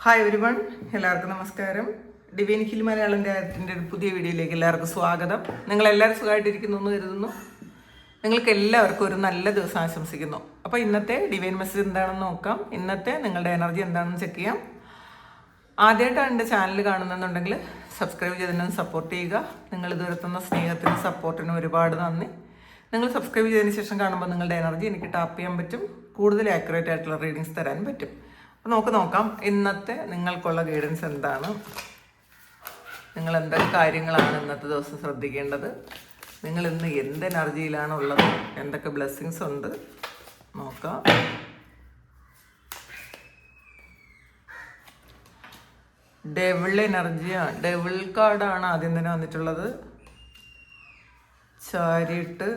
Hi everyone, എല്ലാവർക്കും നമസ്കാരം. Divine hill Malayalam രാജ്യത്തിൻ്റെ ഒരു പുതിയ വീഡിയോയിലേക്ക് എല്ലാവർക്കും സ്വാഗതം. നിങ്ങളെല്ലാവരും സുഖമായിട്ടിരിക്കുന്നു എന്ന് കരുതുന്നു. നിങ്ങൾക്ക് എല്ലാവർക്കും ഒരു നല്ല ദിവസം ആശംസിക്കുന്നു. അപ്പോൾ ഇന്നത്തെ ഡിവൈൻ മെസ്സേജ് എന്താണെന്ന് നോക്കാം. ഇന്നത്തെ നിങ്ങളുടെ എനർജി എന്താണെന്ന് ചെക്ക് ചെയ്യാം. ആദ്യമായിട്ടാണ് എൻ്റെ ചാനൽ കാണുന്നുണ്ടെങ്കിൽ സബ്സ്ക്രൈബ് ചെയ്തതിനും സപ്പോർട്ട് ചെയ്യുക. നിങ്ങൾ ഇതുവരെ തന്ന സ്നേഹത്തിനും സപ്പോർട്ടിനും ഒരുപാട് നന്ദി. നിങ്ങൾ സബ്സ്ക്രൈബ് ചെയ്തതിന് ശേഷം കാണുമ്പോൾ നിങ്ങളുടെ എനർജി എനിക്ക് ടാപ്പ് ചെയ്യാൻ പറ്റും, കൂടുതൽ ആക്യുറേറ്റ് ആയിട്ടുള്ള റീഡിങ്സ് തരാൻ പറ്റും. അപ്പോൾ നമുക്ക് നോക്കാം ഇന്നത്തെ നിങ്ങൾക്കുള്ള ഗൈഡൻസ് എന്താണ്, നിങ്ങൾ എന്തൊക്കെ കാര്യങ്ങളാണ് ഇന്നത്തെ ദിവസം ശ്രദ്ധിക്കേണ്ടത്, നിങ്ങൾ ഇന്ന് എന്ത് എനർജിയിലാണുള്ളത്, എന്തൊക്കെ ബ്ലെസ്സിങ്സ് ഉണ്ട് നോക്കാം. ഡെവിൾ എനർജിയാണ്, ഡെവിൾ കാർഡാണ് ആദ്യം തന്നെ വന്നിട്ടുള്ളത്. Chariot,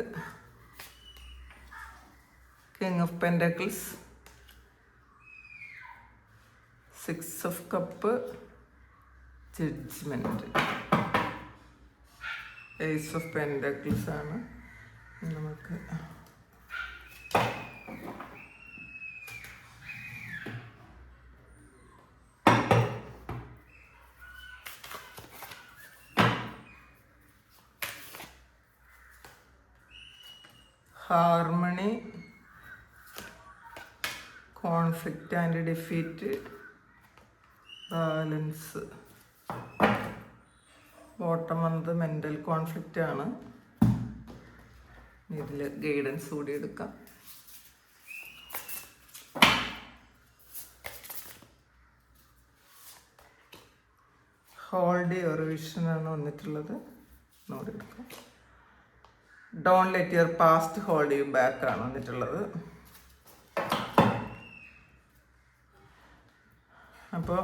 king of pentacles, 6 of cup, judgement, ace of pentacles ആണ്. നമുക്ക് harmony, conflict and defeat, balance. Bottom വന്നത് മെൻ്റൽ കോൺഫ്ലിക്റ്റ് ആണ്. ഇതിൽ ഗൈഡൻസ് കൂടി എടുക്കാം. ഹോൾഡ് യുവർ വിഷൻ ആണ് വന്നിട്ടുള്ളത്, നോടി എടുക്കാം. Don't let your past hold you back ആണ് വന്നിട്ടുള്ളത്. അപ്പോൾ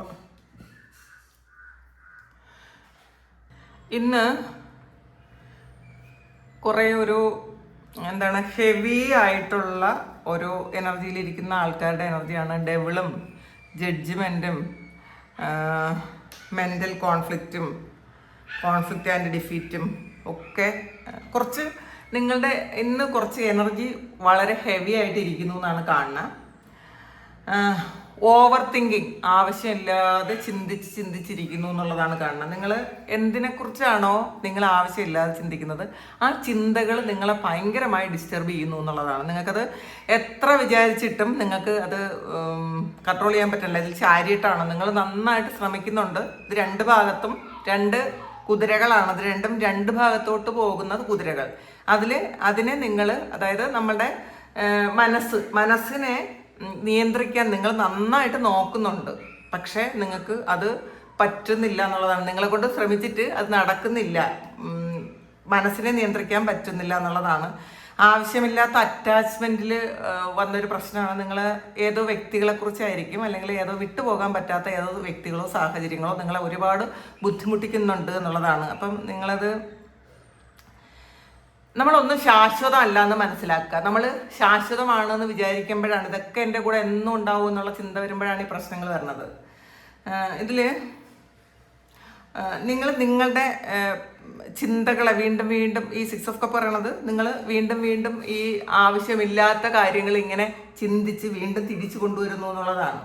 ഇന്ന് കുറേ എന്താണ് ഹെവി ആയിട്ടുള്ള ഒരു എനർജിയിലിരിക്കുന്ന ആൾക്കാരുടെ എനർജിയാണ്. ഡെവിളും ജഡ്ജ്മെൻറ്റും മെൻ്റൽ കോൺഫ്ലിക്റ്റും കോൺഫ്ലിക്റ്റ് ആൻഡ് ഡിഫീറ്റും ഒക്കെ കുറച്ച് നിങ്ങളുടെ ഇന്ന് കുറച്ച് എനർജി വളരെ ഹെവി ആയിട്ടിരിക്കുന്നു എന്നാണ് കാണുന്നത്. ഓവർ തിങ്കിങ്, ആവശ്യമില്ലാതെ ചിന്തിച്ചിരിക്കുന്നു എന്നുള്ളതാണ് കാണുന്നത്. നിങ്ങൾ എന്തിനെക്കുറിച്ചാണോ നിങ്ങൾ ആവശ്യമില്ലാതെ ചിന്തിക്കുന്നത്, ആ ചിന്തകൾ നിങ്ങളെ ഭയങ്കരമായി ഡിസ്റ്റർബ് ചെയ്യുന്നു എന്നുള്ളതാണ്. നിങ്ങൾക്കത് എത്ര വിചാരിച്ചിട്ടും നിങ്ങൾക്ക് അത് കൺട്രോൾ ചെയ്യാൻ പറ്റില്ല. ഇതിൽ ചാരിയിട്ടാണ് നിങ്ങൾ നന്നായിട്ട് ശ്രമിക്കുന്നുണ്ട്. ഇത് രണ്ട് ഭാഗത്തും രണ്ട് കുതിരകളാണ്. അത് രണ്ടും രണ്ട് ഭാഗത്തോട്ട് പോകുന്നത് കുതിരകൾ. അതിനെ നിങ്ങൾ, അതായത് നമ്മളുടെ മനസ്സിനെ നിയന്ത്രിക്കാൻ നിങ്ങൾ നന്നായിട്ട് നോക്കുന്നുണ്ട്. പക്ഷേ നിങ്ങൾക്ക് അത് പറ്റുന്നില്ല എന്നുള്ളതാണ്. നിങ്ങളെ കൊണ്ട് ശ്രമിച്ചിട്ട് അത് നടക്കുന്നില്ല, മനസ്സിനെ നിയന്ത്രിക്കാൻ പറ്റുന്നില്ല എന്നുള്ളതാണ്. ആവശ്യമില്ലാത്ത അറ്റാച്ച്മെൻറ്റിൽ വന്നൊരു പ്രശ്നമാണ്. നിങ്ങൾ ഏതോ വ്യക്തികളെക്കുറിച്ചായിരിക്കും, അല്ലെങ്കിൽ ഏതോ വിട്ടുപോകാൻ പറ്റാത്ത ഏതോ വ്യക്തികളോ സാഹചര്യങ്ങളോ നിങ്ങളെ ഒരുപാട് ബുദ്ധിമുട്ടിക്കുന്നുണ്ട് എന്നുള്ളതാണ്. അപ്പം നമ്മളൊന്നും ശാശ്വതമല്ല എന്ന് മനസ്സിലാക്കുക. നമ്മൾ ശാശ്വതമാണെന്ന് വിചാരിക്കുമ്പോഴാണ്, ഇതൊക്കെ എൻ്റെ കൂടെ എന്നും ഉണ്ടാവും എന്നുള്ള ചിന്ത വരുമ്പോഴാണ് ഈ പ്രശ്നങ്ങൾ വരുന്നത്. ഇതിൽ നിങ്ങൾ നിങ്ങളുടെ ചിന്തകളെ വീണ്ടും വീണ്ടും, ഈ 6 ഓഫ് കപ്പ് പറയണത്, നിങ്ങൾ വീണ്ടും വീണ്ടും ഈ ആവശ്യമില്ലാത്ത കാര്യങ്ങൾ ഇങ്ങനെ ചിന്തിച്ച് വീണ്ടും തിരിച്ചു കൊണ്ടുവരുന്നു എന്നുള്ളതാണ്.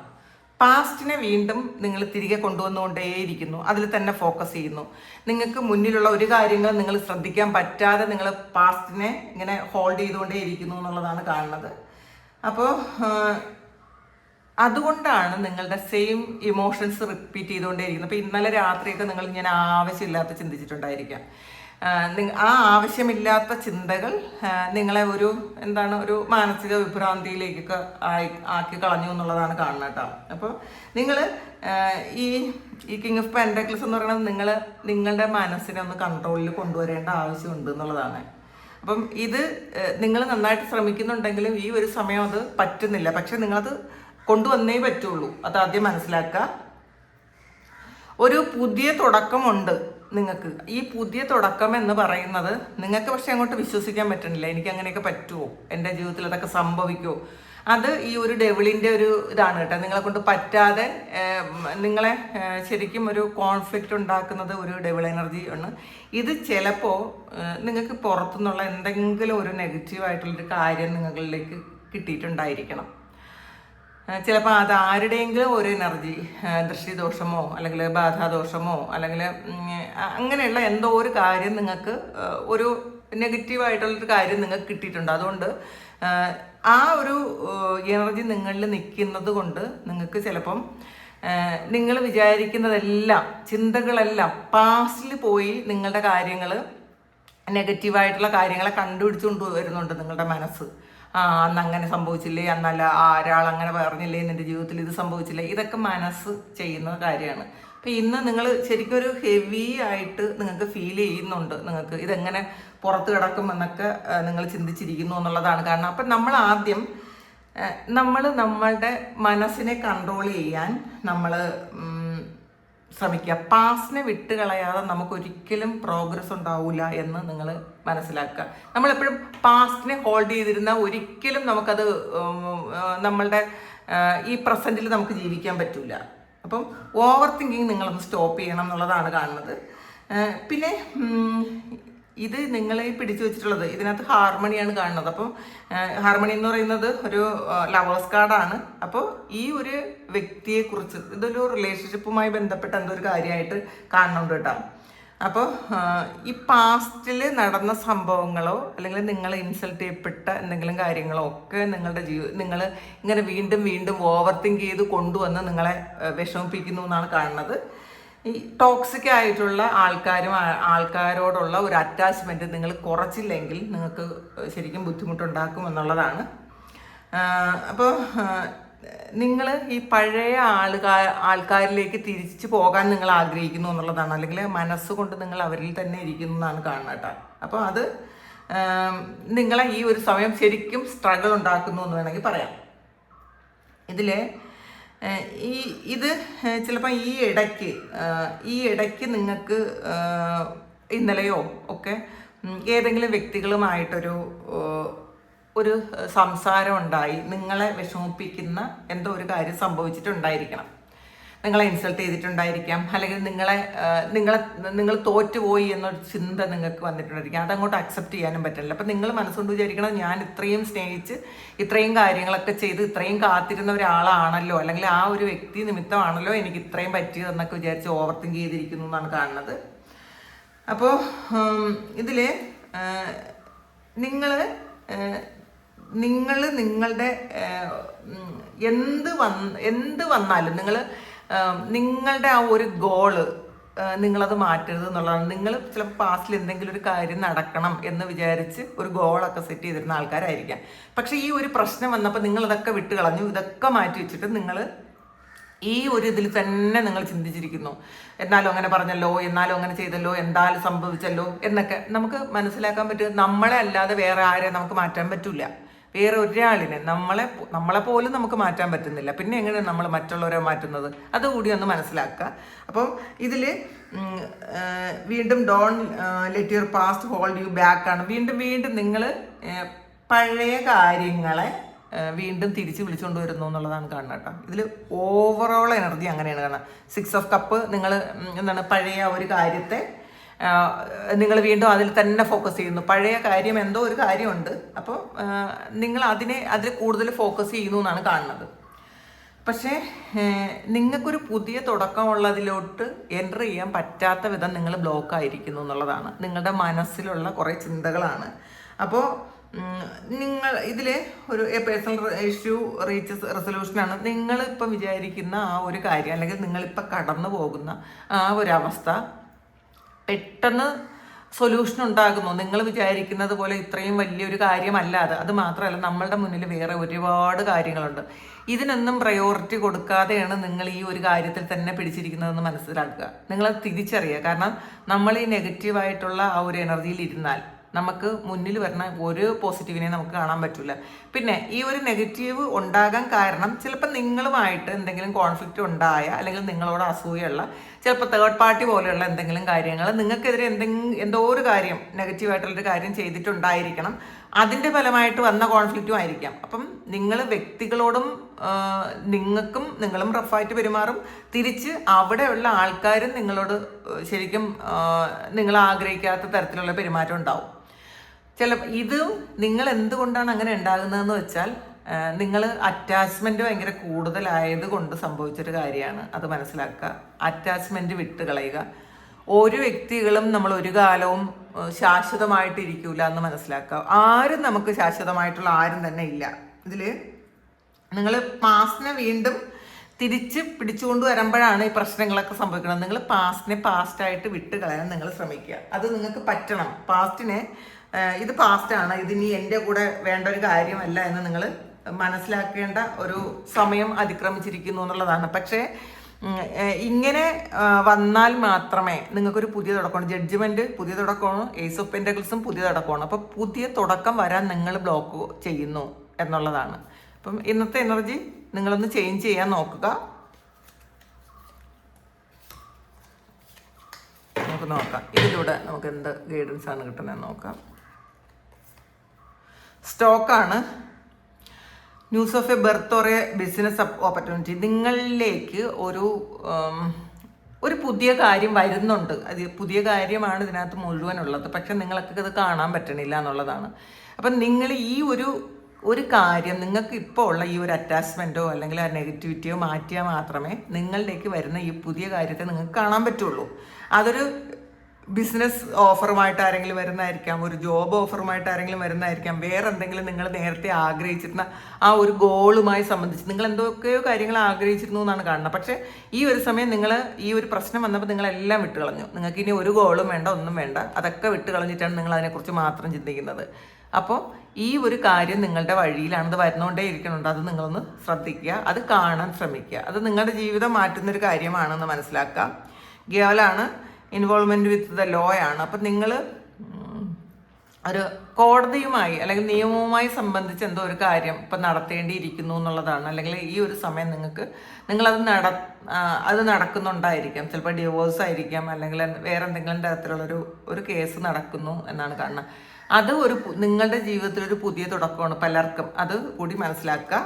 പാസ്റ്റിനെ വീണ്ടും നിങ്ങൾ തിരികെ കൊണ്ടുവന്നുകൊണ്ടേയിരിക്കുന്നു, അതിൽ തന്നെ ഫോക്കസ് ചെയ്യുന്നു. നിങ്ങൾക്ക് മുന്നിലുള്ള ഒരു കാര്യങ്ങൾ നിങ്ങൾ ശ്രദ്ധിക്കാൻ പറ്റാതെ നിങ്ങൾ പാസ്റ്റിനെ ഇങ്ങനെ ഹോൾഡ് ചെയ്തുകൊണ്ടേയിരിക്കുന്നു എന്നുള്ളതാണ് കാണുന്നത്. അപ്പോൾ അതുകൊണ്ടാണ് നിങ്ങളുടെ സെയിം ഇമോഷൻസ് റിപ്പീറ്റ് ചെയ്തുകൊണ്ടേയിരിക്കുന്നത്. അപ്പോൾ ഇന്നലെ രാത്രിയൊക്കെ നിങ്ങൾ ഇങ്ങനെ ആവശ്യമില്ലാത്ത ചിന്തിച്ചിട്ടുണ്ടായിരിക്കാം. ആ ആവശ്യമില്ലാത്ത ചിന്തകൾ നിങ്ങളെ ഒരു മാനസിക വിഭ്രാന്തിയിലേക്കൊക്കെ ആക്കി കളഞ്ഞു എന്നുള്ളതാണ് കാണുന്നത് കേട്ടോ. അപ്പോൾ നിങ്ങൾ ഈ കിങ് ഓഫ് പെൻറ്റക്കിൾസ് എന്ന് പറയുന്നത് നിങ്ങളുടെ മനസ്സിനെ ഒന്ന് കൺട്രോളിൽ കൊണ്ടുവരേണ്ട ആവശ്യമുണ്ട് എന്നുള്ളതാണ്. അപ്പം ഇത് നിങ്ങൾ നന്നായിട്ട് ശ്രമിക്കുന്നുണ്ടെങ്കിലും ഈ ഒരു സമയം അത് പറ്റുന്നില്ല. പക്ഷെ നിങ്ങളത് കൊണ്ടുവന്നേ പറ്റുള്ളൂ. അത് ആദ്യം മനസ്സിലാക്കുക. ഒരു പുതിയ തുടക്കമുണ്ട് നിങ്ങൾക്ക്. ഈ പുതിയ തുടക്കം എന്ന് പറയുന്നത് നിങ്ങൾക്ക് പക്ഷെ അങ്ങോട്ട് വിശ്വസിക്കാൻ പറ്റണില്ല. എനിക്ക് അങ്ങനെയൊക്കെ പറ്റുമോ, എൻ്റെ ജീവിതത്തിൽ അതൊക്കെ സംഭവിക്കുമോ? അത് ഈ ഒരു ഡെവിളിൻ്റെ ഒരു ഇതാണ് കേട്ടോ. നിങ്ങളെ കൊണ്ട് പറ്റാതെ നിങ്ങളെ ശരിക്കും ഒരു കോൺഫ്ലിക്റ്റ് ഉണ്ടാക്കുന്നത് ഒരു ഡെവിൾ എനർജി ആണ്. ഇത് ചിലപ്പോൾ നിങ്ങൾക്ക് പുറത്തുനിന്നുള്ള എന്തെങ്കിലും ഒരു നെഗറ്റീവായിട്ടുള്ളൊരു കാര്യം നിങ്ങളിലേക്ക് കിട്ടിയിട്ടുണ്ടായിരിക്കണം. ചിലപ്പോൾ അത് ആരുടെയെങ്കിലും ഒരു എനർജി, ദൃഷ്ടിദോഷമോ അല്ലെങ്കിൽ ബാധാദോഷമോ അല്ലെങ്കിൽ അങ്ങനെയുള്ള എന്തോ ഒരു കാര്യം നിങ്ങൾക്ക് ഒരു നെഗറ്റീവായിട്ടുള്ളൊരു കാര്യം നിങ്ങൾക്ക് കിട്ടിയിട്ടുണ്ട്. അതുകൊണ്ട് ആ ഒരു എനർജി നിങ്ങളിൽ നിൽക്കുന്നത് കൊണ്ട് നിങ്ങൾക്ക് ചിലപ്പം നിങ്ങൾ വിചാരിക്കുന്നതെല്ലാം, ചിന്തകളെല്ലാം പാസ്റ്റിൽ പോയി നിങ്ങളുടെ കാര്യങ്ങൾ, നെഗറ്റീവായിട്ടുള്ള കാര്യങ്ങളെ കണ്ടുപിടിച്ചുകൊണ്ട് വരുന്നുണ്ട് നിങ്ങളുടെ മനസ്സ്. അന്ന് അങ്ങനെ സംഭവിച്ചില്ലേ, അന്നല്ല ഒരാൾ അങ്ങനെ പറഞ്ഞില്ലേ, നിന്റെ ജീവിതത്തിൽ ഇത് സംഭവിച്ചില്ലേ, ഇതൊക്കെ മനസ്സ് ചെയ്യുന്ന കാര്യമാണ്. അപ്പം ഇന്ന് നിങ്ങൾ ശരിക്കും ഒരു ഹെവി ആയിട്ട് നിങ്ങൾക്ക് ഫീൽ ചെയ്യുന്നുണ്ട്, നിങ്ങൾക്ക് ഇതെങ്ങനെ പുറത്ത് കിടക്കും എന്നൊക്കെ നിങ്ങൾ ചിന്തിച്ചിരിക്കുന്നു എന്നുള്ളതാണ്. കാരണം അപ്പം നമ്മൾ ആദ്യം നമ്മളുടെ മനസ്സിനെ കൺട്രോൾ ചെയ്യാൻ നമ്മൾ ശ്രമിക്കുക. പാസ്റ്റിനെ വിട്ട് കളയാതെ നമുക്കൊരിക്കലും പ്രോഗ്രസ് ഉണ്ടാവില്ല എന്ന് നിങ്ങൾ മനസ്സിലാക്കുക. നമ്മളെപ്പോഴും പാസ്റ്റിനെ ഹോൾഡ് ചെയ്തിരുന്ന ഒരിക്കലും നമുക്കത് നമ്മളുടെ ഈ പ്രസൻറ്റിൽ നമുക്ക് ജീവിക്കാൻ പറ്റില്ല. അപ്പം ഓവർ തിങ്കിങ് നിങ്ങളൊന്ന് സ്റ്റോപ്പ് ചെയ്യണം എന്നുള്ളതാണ് കാണുന്നത്. പിന്നെ ഇത് നിങ്ങളെ പിടിച്ചു വെച്ചിട്ടുള്ളത് ഇതിനകത്ത് ഹാർമണിയാണ് കാണുന്നത്. അപ്പം ഹാർമണി എന്ന് പറയുന്നത് ഒരു ലവേഴ്സ് കാർഡാണ്. അപ്പോൾ ഈ ഒരു വ്യക്തിയെക്കുറിച്ച് ഇതൊരു റിലേഷൻഷിപ്പുമായി ബന്ധപ്പെട്ട എന്തോ ഒരു കാര്യമായിട്ട് കാണുന്നുണ്ട് കേട്ടോ. അപ്പോൾ ഈ പാസ്റ്റിൽ നടന്ന സംഭവങ്ങളോ അല്ലെങ്കിൽ നിങ്ങൾ ഇൻസൾട്ട് ചെയ്യപ്പെട്ട എന്തെങ്കിലും കാര്യങ്ങളോ ഒക്കെ നിങ്ങളുടെ നിങ്ങൾ ഇങ്ങനെ വീണ്ടും വീണ്ടും ഓവർ തിങ്ക് ചെയ്ത് കൊണ്ടുവന്ന് നിങ്ങളെ വിഷമിപ്പിക്കുന്നു എന്നാണ് കാണുന്നത്. ഈ ടോക്സിക് ആയിട്ടുള്ള ആൾക്കാരോടുള്ള ഒരു അറ്റാച്ച്മെൻറ്റ് നിങ്ങൾ കുറച്ചില്ലെങ്കിൽ നിങ്ങൾക്ക് ശരിക്കും ബുദ്ധിമുട്ടുണ്ടാക്കും എന്നുള്ളതാണ്. അപ്പോൾ നിങ്ങൾ ഈ പഴയ ആൾക്കാരിലേക്ക് തിരിച്ചു പോകാൻ നിങ്ങൾ ആഗ്രഹിക്കുന്നു എന്നുള്ളതാണ്, അല്ലെങ്കിൽ മനസ്സുകൊണ്ട് നിങ്ങൾ അവരിൽ തന്നെ ഇരിക്കുന്നു എന്നാണ് കാണുന്നത് കേട്ടോ. അപ്പോൾ അത് നിങ്ങളെ ഈ ഒരു സമയം ശരിക്കും സ്ട്രഗിൾ ഉണ്ടാക്കുന്നു എന്ന് വേണമെങ്കിൽ പറയാം. ഇതിൽ ഇത് ചിലപ്പോൾ ഈ ഇടയ്ക്ക് നിങ്ങൾക്ക് ഇന്നലെയോ ഒക്കെ ഏതെങ്കിലും വ്യക്തികളുമായിട്ടൊരു സംസാരം ഉണ്ടായി, നിങ്ങളെ വിഷമിപ്പിക്കുന്ന എന്തോ ഒരു കാര്യം സംഭവിച്ചിട്ടുണ്ടായിരിക്കണം. നിങ്ങളെ ഇൻസൾട്ട് ചെയ്തിട്ടുണ്ടായിരിക്കാം, അല്ലെങ്കിൽ നിങ്ങൾ തോറ്റുപോയി എന്നൊരു ചിന്ത നിങ്ങൾക്ക് വന്നിട്ടുണ്ടായിരിക്കാം. അതങ്ങോട്ട് അക്സെപ്റ്റ് ചെയ്യാനും പറ്റില്ല. അപ്പം നിങ്ങൾ മനസ്സുകൊണ്ട് വിചാരിക്കണം, ഞാൻ ഇത്രയും സ്നേഹിച്ച് ഇത്രയും കാര്യങ്ങളൊക്കെ ചെയ്ത് ഇത്രയും കാത്തിരുന്ന ഒരാളാണല്ലോ, അല്ലെങ്കിൽ ആ ഒരു വ്യക്തി നിമിത്തമാണല്ലോ എനിക്ക് ഇത്രയും പറ്റിയതെന്നൊക്കെ വിചാരിച്ച് ഓവർ തിങ്ക് ചെയ്തിരിക്കുന്നു എന്നാണ് കാണുന്നത്. അപ്പോൾ ഇതിൽ നിങ്ങളുടെ എന്ത് വന്നാലും നിങ്ങളുടെ ആ ഒരു ഗോള് നിങ്ങളത് മാറ്റരുത് എന്നുള്ളതാണ്. നിങ്ങൾ ചിലപ്പോൾ പാസ്റ്റിൽ എന്തെങ്കിലും ഒരു കാര്യം നടക്കണം എന്ന് വിചാരിച്ച് ഒരു ഗോളൊക്കെ സെറ്റ് ചെയ്തിരുന്ന ആൾക്കാരായിരിക്കാം. പക്ഷേ ഈ ഒരു പ്രശ്നം വന്നപ്പോൾ നിങ്ങളിതൊക്കെ വിട്ട് കളഞ്ഞു, ഇതൊക്കെ മാറ്റി വെച്ചിട്ട് നിങ്ങൾ ഈ ഒരു ഇതിൽ തന്നെ നിങ്ങൾ ചിന്തിച്ചിരിക്കുന്നു. എന്നാലും അങ്ങനെ പറഞ്ഞല്ലോ, എന്നാലും അങ്ങനെ ചെയ്തല്ലോ, എന്തായാലും സംഭവിച്ചല്ലോ എന്നൊക്കെ നമുക്ക് മനസ്സിലാക്കാൻ പറ്റും. നമ്മളെ അല്ലാതെ വേറെ ആരെ നമുക്ക് മാറ്റാൻ പറ്റില്ല. വേറെ ഒരാളിനെ നമ്മളെ പോലും നമുക്ക് മാറ്റാൻ പറ്റുന്നില്ല. പിന്നെ എങ്ങനെയാണ് നമ്മൾ മറ്റുള്ളവരെ മാറ്റുന്നത്? അതുകൂടി ഒന്ന് മനസ്സിലാക്കുക. അപ്പം ഇതിൽ വീണ്ടും Don let your past hold you back ആണ്. വീണ്ടും നിങ്ങൾ പഴയ കാര്യങ്ങളെ വീണ്ടും തിരിച്ച് വിളിച്ചുകൊണ്ട് വരുന്നു എന്നുള്ളതാണ് കാണുന്നത് കേട്ടോ. ഇതിൽ ഓവറോൾ എനർജി അങ്ങനെയാണ് കാണുന്നത്. 6 ഓഫ് കപ്പ് നിങ്ങൾ പഴയ ഒരു കാര്യത്തെ നിങ്ങൾ വീണ്ടും അതിൽ തന്നെ ഫോക്കസ് ചെയ്യുന്നു. പഴയ കാര്യം എന്തോ ഒരു കാര്യമുണ്ട്, അപ്പോൾ നിങ്ങൾ അതിൽ കൂടുതൽ ഫോക്കസ് ചെയ്യുന്നു എന്നാണ് കാണുന്നത്. പക്ഷേ നിങ്ങൾക്കൊരു പുതിയ തുടക്കമുള്ളതിലോട്ട് എൻ്റർ ചെയ്യാൻ പറ്റാത്ത വിധം നിങ്ങൾ ബ്ലോക്ക് ആയിരിക്കുന്നു എന്നുള്ളതാണ്. നിങ്ങളുടെ മനസ്സിലുള്ള കുറേ ചിന്തകളാണ്. അപ്പോൾ നിങ്ങൾ ഇതിൽ ഒരു പേഴ്സണൽ ഇഷ്യൂ റെസൊല്യൂഷനാണ്. നിങ്ങളിപ്പോൾ വിചാരിക്കുന്ന ആ ഒരു കാര്യം, അല്ലെങ്കിൽ നിങ്ങളിപ്പോൾ കടന്നു പോകുന്ന ആ ഒരു അവസ്ഥ പെട്ടെന്ന് സൊല്യൂഷൻ ഉണ്ടാകുന്നു. നിങ്ങൾ വിചാരിക്കുന്നത് പോലെ ഇത്രയും വലിയൊരു കാര്യമല്ലാതെ, അത് മാത്രമല്ല നമ്മളുടെ മുന്നിൽ വേറെ ഒരുപാട് കാര്യങ്ങളുണ്ട്. ഇതിനൊന്നും പ്രയോറിറ്റി കൊടുക്കാതെയാണ് നിങ്ങൾ ഈ ഒരു കാര്യത്തിൽ തന്നെ പിടിച്ചിരിക്കുന്നതെന്ന് മനസ്സിലാക്കുക. നിങ്ങളത് തിരിച്ചറിയുക. കാരണം നമ്മൾ ഈ നെഗറ്റീവായിട്ടുള്ള ആ ഒരു എനർജിയിൽ ഇരുന്നാൽ നമുക്ക് മുന്നിൽ വരുന്ന ഒരു പോസിറ്റീവിനെ നമുക്ക് കാണാൻ പറ്റില്ല. പിന്നെ ഈ ഒരു നെഗറ്റീവ് ഉണ്ടാകാൻ കാരണം ചിലപ്പോൾ നിങ്ങളുമായിട്ട് എന്തെങ്കിലും കോൺഫ്ലിക്റ്റ് ഉണ്ടായ, അല്ലെങ്കിൽ നിങ്ങളോട് അസൂയുള്ള, ചിലപ്പോൾ തേർഡ് പാർട്ടി പോലെയുള്ള എന്തെങ്കിലും കാര്യങ്ങൾ നിങ്ങൾക്കെതിരെ എന്തോ ഒരു കാര്യം നെഗറ്റീവായിട്ടുള്ളൊരു കാര്യം ചെയ്തിട്ടുണ്ടായിരിക്കണം. അതിൻ്റെ ഫലമായിട്ട് വന്ന കോൺഫ്ലിക്റ്റും ആയിരിക്കാം. അപ്പം നിങ്ങൾ വ്യക്തികളോടും നിങ്ങളും റഫായിട്ട് പെരുമാറും. തിരിച്ച് അവിടെയുള്ള ആൾക്കാരും നിങ്ങളോട് ശരിക്കും നിങ്ങൾ ആഗ്രഹിക്കാത്ത തരത്തിലുള്ള പെരുമാറ്റം ഉണ്ടാവും. ഇത് നിങ്ങൾ എന്തുകൊണ്ടാണ് അങ്ങനെ ഉണ്ടാകുന്നതെന്ന് വെച്ചാൽ, നിങ്ങൾ അറ്റാച്ച്മെൻറ്റ് ഭയങ്കര കൂടുതലായത് കൊണ്ട് സംഭവിച്ചൊരു കാര്യമാണ്. അത് മനസ്സിലാക്കുക. അറ്റാച്ച്മെൻറ്റ് വിട്ട് കളയുക. ഓരോ വ്യക്തികളും നമ്മൾ ഒരു കാലവും ശാശ്വതമായിട്ടിരിക്കില്ല എന്ന് മനസ്സിലാക്കുക. ആരും നമുക്ക് ശാശ്വതമായിട്ടുള്ള ആരും തന്നെ ഇല്ല. ഇതിൽ നിങ്ങൾ പാസ്റ്റിനെ വീണ്ടും തിരിച്ച് പിടിച്ചുകൊണ്ട് വരുമ്പോഴാണ് ഈ പ്രശ്നങ്ങളൊക്കെ സംഭവിക്കുന്നത്. നിങ്ങൾ പാസ്റ്റിനെ പാസ്റ്റായിട്ട് വിട്ട് കളയാൻ നിങ്ങൾ ശ്രമിക്കുക. അത് നിങ്ങൾക്ക് പറ്റണം. പാസ്റ്റിനെ ഇത് പാസ്റ്റാണ്, ഇതിനി എൻ്റെ കൂടെ വേണ്ട ഒരു കാര്യമല്ല എന്ന് നിങ്ങൾ മനസ്സിലാക്കേണ്ട ഒരു സമയം അതിക്രമിച്ചിരിക്കുന്നു എന്നുള്ളതാണ്. പക്ഷേ ഇങ്ങനെ വന്നാൽ മാത്രമേ നിങ്ങൾക്കൊരു പുതിയ തുടക്കമാണ്. ജഡ്ജ്മെൻറ്റ് പുതിയ തുടക്കമാണ്, ഏസ് ഓഫ് പെൻറ്റക്കിൾസും പുതിയ തുടക്കമാണ്. അപ്പോൾ പുതിയ തുടക്കം വരാൻ നിങ്ങൾ ബ്ലോക്ക് ചെയ്യുന്നു എന്നുള്ളതാണ്. അപ്പം ഇന്നത്തെ എനർജി നിങ്ങളൊന്ന് ചേഞ്ച് ചെയ്യാൻ നോക്കുക. നമുക്ക് നോക്കാം ഇതിലൂടെ നമുക്ക് എന്ത് ഗൈഡൻസ് ആണ് കിട്ടുന്നത് നോക്കാം. സ്റ്റോക്കാണ്. News of A birth or A business opportunity. നിങ്ങളിലേക്ക് ഒരു പുതിയ കാര്യം വരുന്നുണ്ട്. അത് പുതിയ കാര്യമാണ് ഇതിനകത്ത് മുഴുവനുള്ളത്. പക്ഷെ നിങ്ങൾക്ക് ഇത് കാണാൻ പറ്റണില്ല എന്നുള്ളതാണ്. അപ്പം നിങ്ങൾ ഈ ഒരു കാര്യം നിങ്ങൾക്ക് ഇപ്പോൾ ഉള്ള ഈ ഒരു അറ്റാച്ച്മെൻറ്റോ അല്ലെങ്കിൽ ആ നെഗറ്റിവിറ്റിയോ മാറ്റിയാൽ മാത്രമേ നിങ്ങളിലേക്ക് വരുന്ന ഈ പുതിയ കാര്യത്തെ നിങ്ങൾക്ക് കാണാൻ പറ്റുള്ളൂ. അതൊരു ബിസിനസ് ഓഫറുമായിട്ട് ആരെങ്കിലും വരുന്നതായിരിക്കാം, ഒരു ജോബ് ഓഫറുമായിട്ട് ആരെങ്കിലും വരുന്നതായിരിക്കാം, വേറെ എന്തെങ്കിലും നിങ്ങൾ നേരത്തെ ആഗ്രഹിച്ചിരുന്ന ആ ഒരു ഗോളുമായി സംബന്ധിച്ച് നിങ്ങൾ എന്തൊക്കെയോ കാര്യങ്ങൾ ആഗ്രഹിച്ചിരുന്നു എന്നാണ് കാണുന്നത്. പക്ഷേ ഈ ഒരു സമയം നിങ്ങൾ ഈ ഒരു പ്രശ്നം വന്നപ്പോൾ നിങ്ങളെല്ലാം വിട്ട് കളഞ്ഞു. നിങ്ങൾക്ക് ഇനി ഒരു ഗോളും വേണ്ട, ഒന്നും വേണ്ട. അതൊക്കെ വിട്ട് കളഞ്ഞിട്ടാണ് നിങ്ങൾ അതിനെക്കുറിച്ച് മാത്രം ചിന്തിക്കുന്നത്. അപ്പോൾ ഈ ഒരു കാര്യം നിങ്ങളുടെ വഴിയിലാണ്, അത് വരുന്നോണ്ടേ ഇരിക്കുന്നുണ്ട്. അത് നിങ്ങളൊന്ന് ശ്രദ്ധിക്കുക, അത് കാണാൻ ശ്രമിക്കുക. അത് നിങ്ങളുടെ ജീവിതം മാറ്റുന്നൊരു കാര്യമാണെന്ന് മനസ്സിലാക്കുക. ഗേളാണ്. ഇൻവോൾവ്മെൻറ്റ് വിത്ത് ദ ലോ ആണ്. അപ്പം നിങ്ങൾ ഒരു കോടതിയുമായി അല്ലെങ്കിൽ നിയമവുമായി സംബന്ധിച്ച് എന്തോ ഒരു കാര്യം ഇപ്പം നടത്തേണ്ടിയിരിക്കുന്നു എന്നുള്ളതാണ്. അല്ലെങ്കിൽ ഈ ഒരു സമയം നിങ്ങളത് അത് നടക്കുന്നുണ്ടായിരിക്കാം. ചിലപ്പോൾ ഡിവോഴ്സ് ആയിരിക്കാം, അല്ലെങ്കിൽ വേറെ എന്തെങ്കിലും തരത്തിലുള്ളൊരു കേസ് നടക്കുന്നു എന്നാണ് കാണുന്നത്. അത് നിങ്ങളുടെ ജീവിതത്തിലൊരു പുതിയ തുടക്കമാണ് പലർക്കും. അത് കൂടി മനസ്സിലാക്കുക.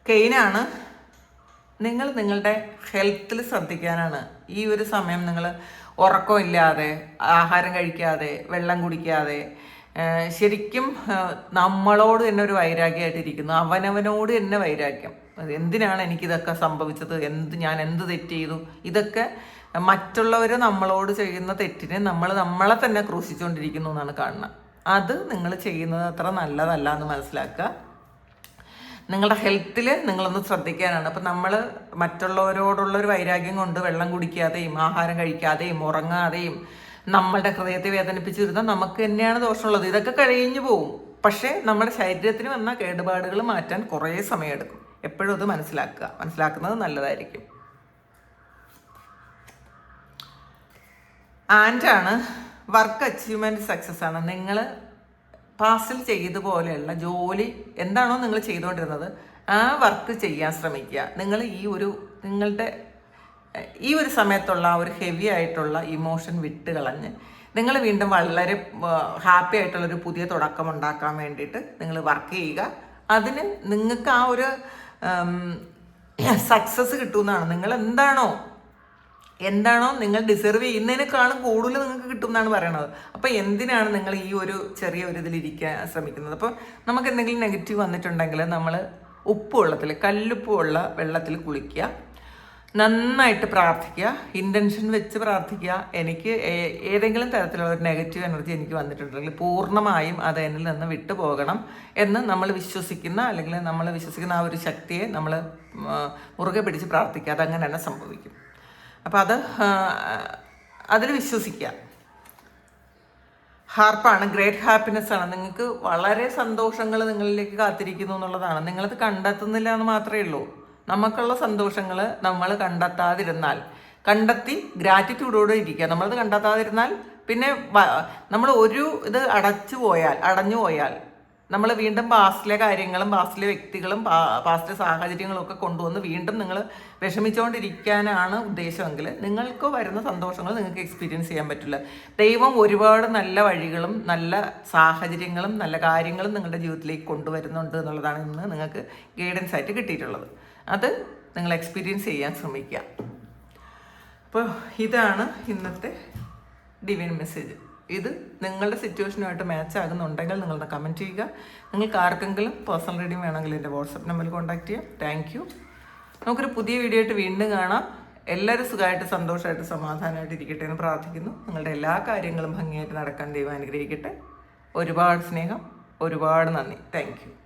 കെയിനാണ്. നിങ്ങൾ നിങ്ങളുടെ ഹെൽത്തിൽ ശ്രദ്ധിക്കാനാണ് ഈ ഒരു സമയം. നിങ്ങൾ ഉറക്കമില്ലാതെ, ആഹാരം കഴിക്കാതെ, വെള്ളം കുടിക്കാതെ, ശരിക്കും നമ്മളോട് തന്നെ ഒരു വൈരാഗ്യമായിട്ടിരിക്കുന്നു. അവനവനോട് തന്നെ വൈരാഗ്യം. എന്തിനാണ് എനിക്കിതൊക്കെ സംഭവിച്ചത്, ഞാൻ എന്ത് തെറ്റ് ചെയ്തു, ഇതൊക്കെ മറ്റുള്ളവർ നമ്മളോട് ചെയ്യുന്ന തെറ്റിന് നമ്മളെ തന്നെ ക്രൂശിച്ചുകൊണ്ടിരിക്കുന്നു എന്നാണ് കാണുന്നത്. അത് നിങ്ങൾ ചെയ്യുന്നത് അത്ര നല്ലതല്ല എന്ന് മനസ്സിലാക്കുക. നിങ്ങളുടെ ഹെൽത്തിൽ നിങ്ങളൊന്ന് ശ്രദ്ധിക്കാനാണ്. അപ്പം നമ്മൾ മറ്റുള്ളവരോടുള്ളൊരു വൈരാഗ്യം കൊണ്ട് വെള്ളം കുടിക്കാതെയും ആഹാരം കഴിക്കാതെയും ഉറങ്ങാതെയും നമ്മളുടെ ഹൃദയത്തെ വേദനിപ്പിച്ചിരുന്നാൽ നമുക്ക് തന്നെയാണ് ദോഷമുള്ളത്. ഇതൊക്കെ കഴിഞ്ഞു പോവും. പക്ഷേ നമ്മുടെ ശരീരത്തിന് വന്ന കേടുപാടുകൾ മാറ്റാൻ കുറേ സമയമെടുക്കും. എപ്പോഴും അത് മനസ്സിലാക്കുന്നത് നല്ലതായിരിക്കും. ആൻഡാണ്. വർക്ക് അച്ചീവ്മെൻറ്റ് സക്സസ് ആണ്. നിങ്ങൾ പാസ്റ്റിൽ ചെയ്തതുപോലെയുള്ള ജോലി എന്താണോ നിങ്ങൾ ചെയ്തുകൊണ്ടിരുന്നത് ആ വർക്ക് ചെയ്യാൻ ശ്രമിക്കുക. നിങ്ങൾ നിങ്ങളുടെ ഈ ഒരു സമയത്തുള്ള ആ ഒരു ഹെവി ആയിട്ടുള്ള ഇമോഷൻ വിട്ട് കളഞ്ഞ് നിങ്ങൾ വീണ്ടും വളരെ ഹാപ്പി ആയിട്ടുള്ളൊരു പുതിയ തുടക്കം ഉണ്ടാക്കാൻ വേണ്ടിയിട്ട് നിങ്ങൾ വർക്ക് ചെയ്യുക. അതിന് നിങ്ങൾക്ക് ആ ഒരു സക്സസ് കിട്ടുമെന്നാണ്. നിങ്ങൾ എന്താണോ നിങ്ങൾ ഡിസർവ് ചെയ്യുന്നതിനേക്കാളും കൂടുതൽ നിങ്ങൾക്ക് കിട്ടും എന്നാണ് പറയണത്. അപ്പോൾ എന്തിനാണ് നിങ്ങൾ ഈ ഒരു ചെറിയ ഒരു ഇതിലിരിക്കാൻ ശ്രമിക്കുന്നത്? അപ്പോൾ നമുക്ക് എന്തെങ്കിലും നെഗറ്റീവ് വന്നിട്ടുണ്ടെങ്കിൽ നമ്മൾ കല്ലുപ്പുള്ള വെള്ളത്തിൽ കുളിക്കുക, നന്നായിട്ട് പ്രാർത്ഥിക്കുക, ഇൻറ്റൻഷൻ വെച്ച് പ്രാർത്ഥിക്കുക. എനിക്ക് ഏതെങ്കിലും തരത്തിലുള്ള ഒരു നെഗറ്റീവ് എനർജി എനിക്ക് വന്നിട്ടുണ്ടെങ്കിൽ പൂർണ്ണമായും അത് എന്നിൽ നിന്ന് വിട്ടു പോകണം എന്ന് നമ്മൾ വിശ്വസിക്കുന്ന ആ ഒരു ശക്തിയെ നമ്മൾ മുറുകെ പിടിച്ച് പ്രാർത്ഥിക്കുക. അതങ്ങനെ തന്നെ സംഭവിക്കും. അപ്പം അതിൽ വിശ്വസിക്കുക. ഹാർപ്പാണ്. ഗ്രേറ്റ് ഹാപ്പിനെസ് ആണ്. നിങ്ങൾക്ക് വളരെ സന്തോഷങ്ങൾ നിങ്ങളിലേക്ക് കാത്തിരിക്കുന്നു എന്നുള്ളതാണ്. നിങ്ങളത് കണ്ടെത്തുന്നില്ല എന്ന് മാത്രമേ ഉള്ളൂ. നമുക്കുള്ള സന്തോഷങ്ങൾ നമ്മൾ കണ്ടെത്തി ഗ്രാറ്റിറ്റ്യൂഡോടെ ഇരിക്കുക. നമ്മളത് കണ്ടെത്താതിരുന്നാൽ പിന്നെ നമ്മൾ ഇത് അടഞ്ഞു പോയാൽ നമ്മൾ വീണ്ടും പാസ്റ്റിലെ കാര്യങ്ങളും പാസ്റ്റിലെ വ്യക്തികളും പാസ്റ്റിലെ സാഹചര്യങ്ങളും ഒക്കെ കൊണ്ടുവന്ന് വീണ്ടും നിങ്ങൾ വിഷമിച്ചുകൊണ്ടിരിക്കാനാണ് ഉദ്ദേശമെങ്കിൽ നിങ്ങൾക്ക് വരുന്ന സന്തോഷങ്ങൾ നിങ്ങൾക്ക് എക്സ്പീരിയൻസ് ചെയ്യാൻ പറ്റില്ല. ദൈവം ഒരുപാട് നല്ല വഴികളും നല്ല സാഹചര്യങ്ങളും നല്ല കാര്യങ്ങളും നിങ്ങളുടെ ജീവിതത്തിലേക്ക് കൊണ്ടുവരുന്നുണ്ട് എന്നുള്ളതാണ് ഇന്ന് നിങ്ങൾക്ക് ഗൈഡൻസ് ആയിട്ട് കിട്ടിയിട്ടുള്ളത്. അത് നിങ്ങൾ എക്സ്പീരിയൻസ് ചെയ്യാൻ ശ്രമിക്കുക. അപ്പോൾ ഇതാണ് ഇന്നത്തെ ഡിവൈൻ മെസ്സേജ്. ഇത് നിങ്ങളുടെ സിറ്റുവേഷനുമായിട്ട് മാച്ച് ആകുന്നുണ്ടെങ്കിൽ നിങ്ങളൊന്ന് കമൻറ്റ് ചെയ്യുക. നിങ്ങൾക്ക് ആർക്കെങ്കിലും പേഴ്സണൽ റീഡിംഗ് വേണമെങ്കിൽ എൻ്റെ വാട്സപ്പ് നമ്പറിൽ കോൺടാക്ട് ചെയ്യാം. Thank you. നമുക്കൊരു പുതിയ വീഡിയോ ആയിട്ട് വീണ്ടും കാണാം. എല്ലാവരും സുഖമായിട്ട് സന്തോഷമായിട്ട് സമാധാനമായിട്ട് ഇരിക്കട്ടെ എന്ന് പ്രാർത്ഥിക്കുന്നു. നിങ്ങളുടെ എല്ലാ കാര്യങ്ങളും ഭംഗിയായിട്ട് നടക്കാൻ ദൈവം അനുഗ്രഹിക്കട്ടെ. ഒരുപാട് സ്നേഹം, ഒരുപാട് നന്ദി. Thank you.